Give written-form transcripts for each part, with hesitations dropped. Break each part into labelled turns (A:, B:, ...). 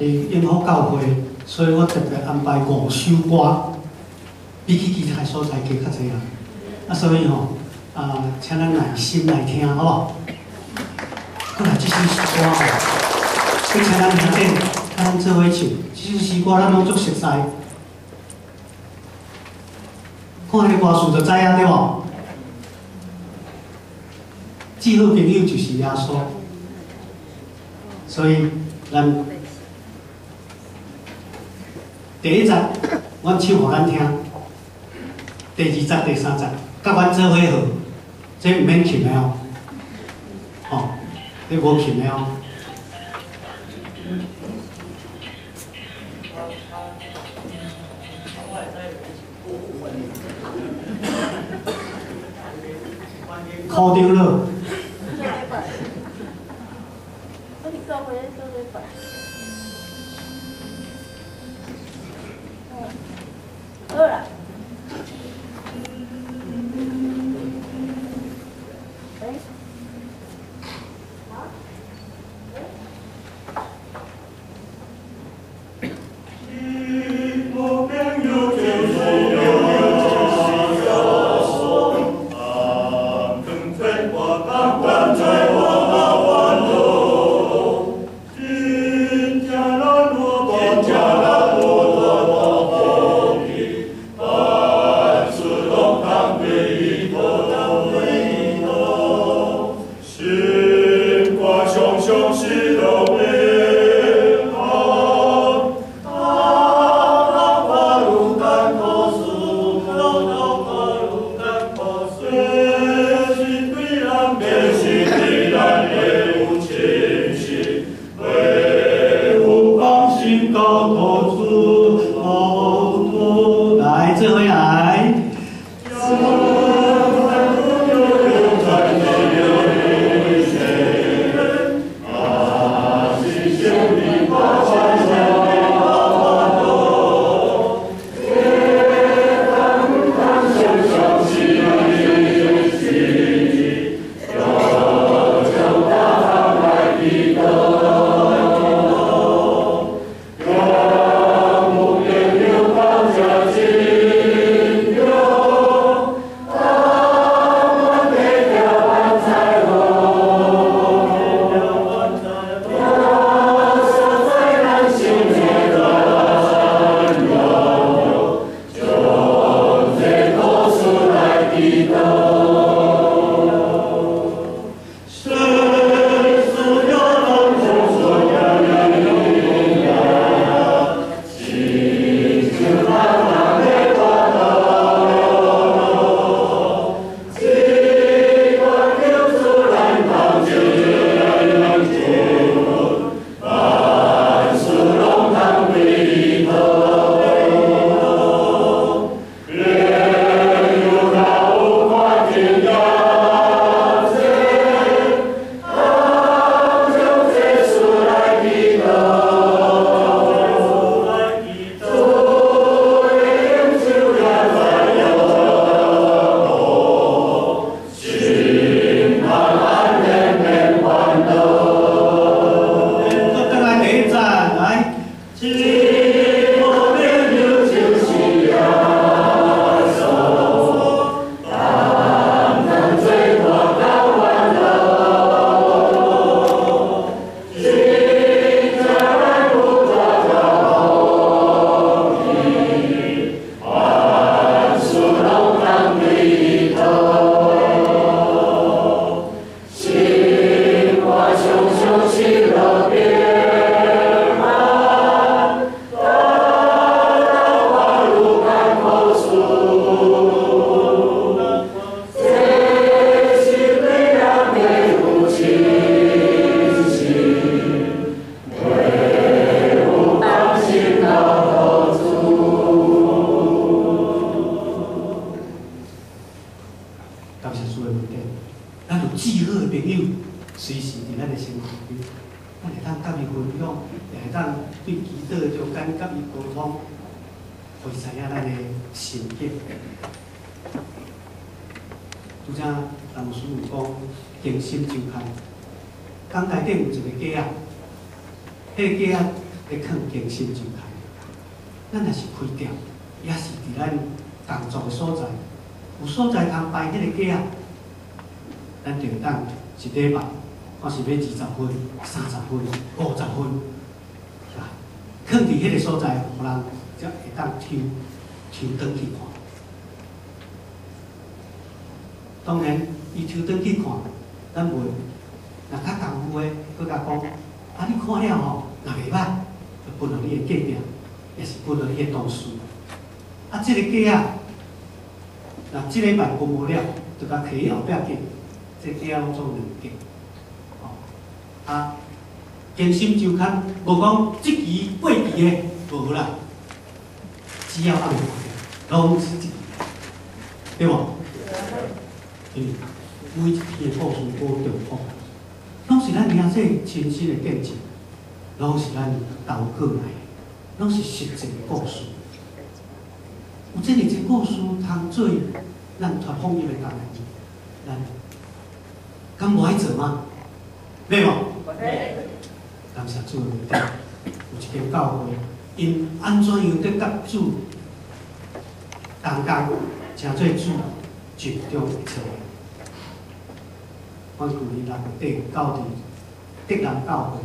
A: 永福教会，所以我特别安排5首歌，比起其他所在加较济啦。所以请咱耐心来听，好无？过来这首诗歌请咱兄弟咱做伙唱。这首诗歌咱拢足熟悉，看迄个歌词就知影对无？至好朋友就是耶稣，所以咱第1节阮唱互咱听，第2节、第3节，甲阮做伙学，这毋免琴的哦，这无琴的哦。考着了。
B: 好啦。
A: 讲内底有一个鸡仔，迄个鸡仔咧放健身就开。咱若是开店，也是伫咱工作的所在，有所在通排迄个价，咱就当一礼拜，我是要20分、30分、50分，是吧？放伫迄个所在，互人才会当抽转去看。当然，伊抽转去看，咱袂，若较功夫的，佮甲讲，啊，你看了吼，若袂歹，就分互你的价定，也是分互你的同事。啊，即个价啊，若即礼拜分无了，就甲摕去后壁价，即个价拢做2价。哦，啊，健身周刊无讲即期8期的无啦，只要还袂看了，拢是一期，对无？因为每一天的故事无重复，拢是咱明仔亲身的见证，拢是咱投过来的，拢是实际的故事。有这个故事通做咱传福音的工人，咱敢无爱做吗？要无？感谢主的恩典，有一间教会，因安怎样得甲主同工，成做主集中一切。我旧年6月底到伫德南教会，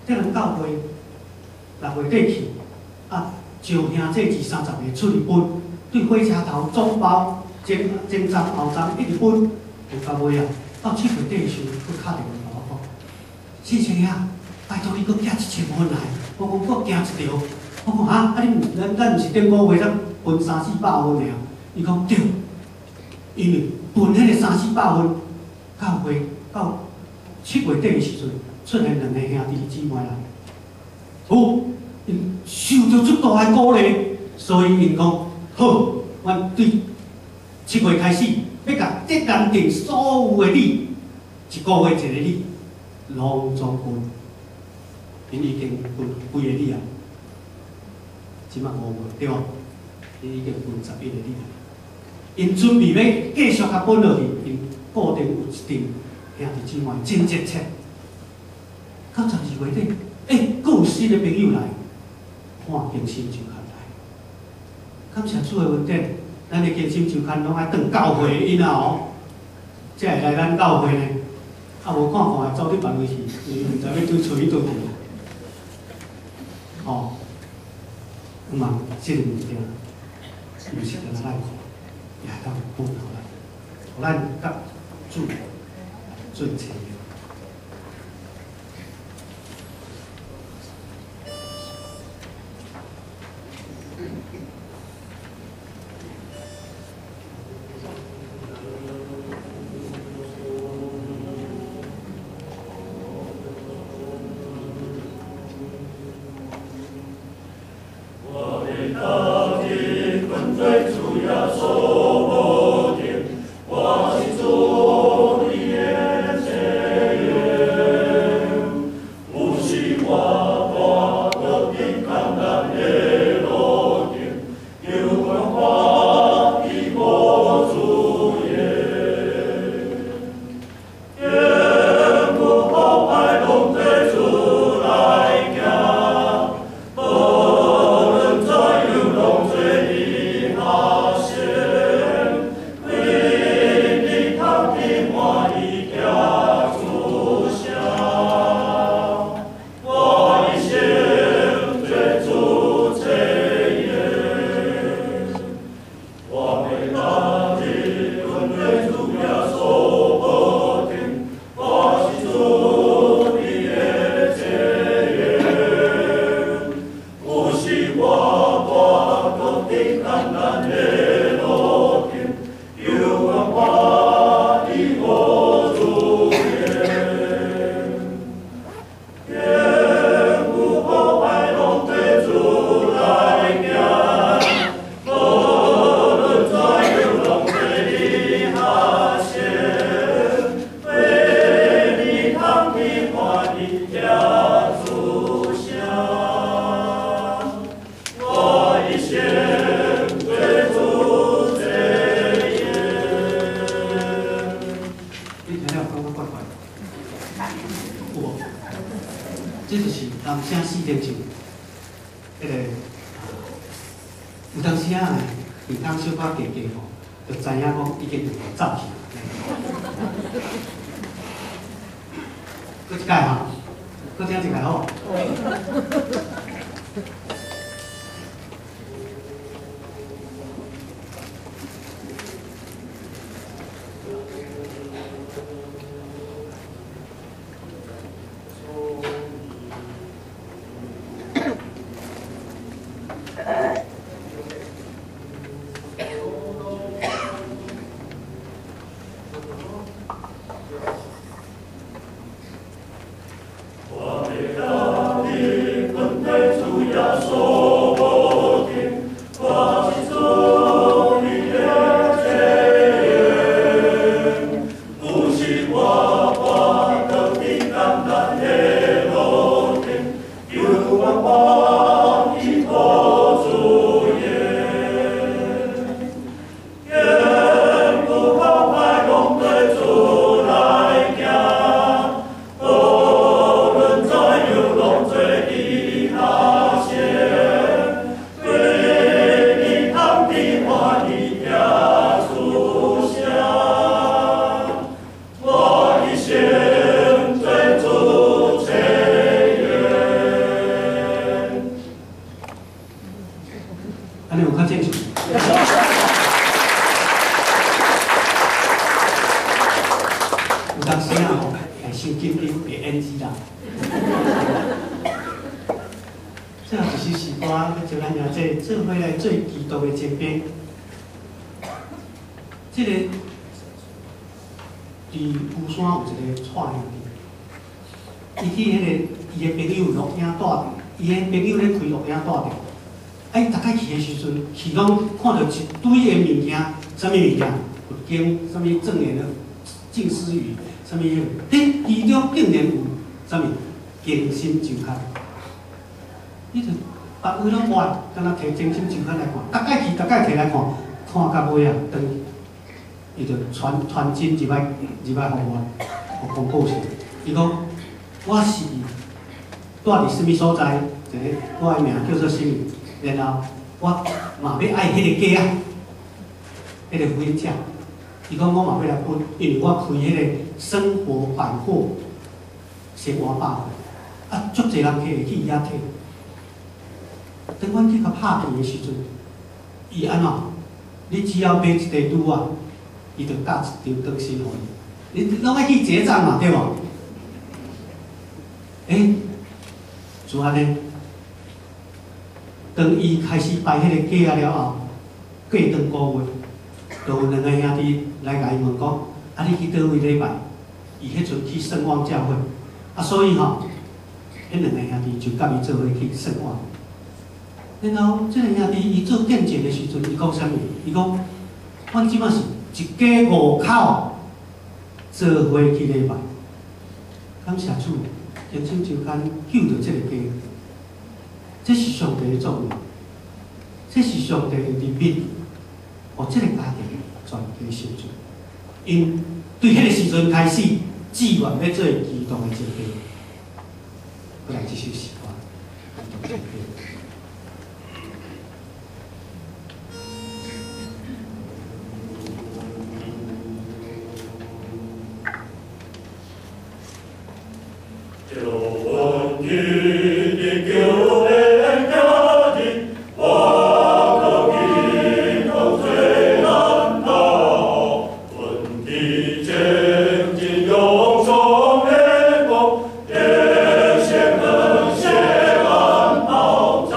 A: 德南教会6月底去，啊，招兄弟2、30个出日本，对火车头总包前站后站一直分，分到尾啊，到7月底的时候，佫敲电话甲我讲，先生啊，拜托你佫寄1000份来，我讲佫寄一条，我讲哈，啊咱毋是顶个月才分3、400份尔，伊讲对，因为分迄个3、400份。到7月底的时阵，出现2个兄弟姊妹来，因受到足大的鼓励，所以因讲好，阮对7月开始要甲德南镇所有的礼，一个月一个礼，拢总分，因已经分几个礼啊？即马5月对无？因已经分11个礼啊。因准备要继续甲分落去，因固定有一阵兄弟姊妹真热切。到12月底，佫有新的朋友来看健身周刊来。感谢主的恩典，咱的健身周刊拢爱转教会以后，才会来咱教会呢。啊，无看看走去别位去，因为毋知要对找伊倒去。哦，毋嘛，即个物件，有时咱来看，也会当帮助咱，互咱甲主做亲密。有当时啊，健康小可加加吼，就知影讲已经走去。搁一届吼，搁听一届好。安尼有较正常。有当时啊，会伤紧张，会 NG 啦。这就是我就咱遐这做伙来最基督的前辈。这个伫鼓山有一个蔡兄弟，伊去迄个伊的朋友录影带着，伊的朋友咧开录影带着。哎，大概去的时阵，去拢看到一堆的物件，什么物件？佛经，什么正言的静思语，什么迄其中竟然有什么静心周刊，伊就把规拢歪，敢若摕静心周刊来看，大概摕来看，看到尾啊，当伊就传真入来互我，互公布去。伊讲我是住伫什么所在？我的名叫做什么？然后我嘛要爱迄个家啊，迄个福音社。伊讲我嘛要来分，因为我开迄个生活百货生活百货，啊，足侪人去伊遐摕。等阮去甲拍片的时阵，伊安怎？你只要买一块拄啊，伊就夹一张东西互你。你拢爱去结账嘛，对无？就安尼。当伊开始摆迄个价了后，过长个月，就有两个兄弟来甲伊问讲：啊，你去倒位礼拜？伊迄阵去圣望教会，啊，所以吼，迄两个兄弟就甲伊做伙去圣望。然后，这个兄弟伊做见证的时阵，伊讲啥物？伊讲：阮即摆是一家五口做伙去礼拜。感谢主，人生就间救着这个家。这是上帝的作为，这是上帝的怜悯，互这个家庭全家成全。因对迄个时阵开始，志愿要做基督的前辈。过来这首诗歌，基督前辈。
C: 永生的血汗宝藏。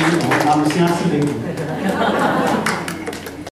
A: 哦，男声四零。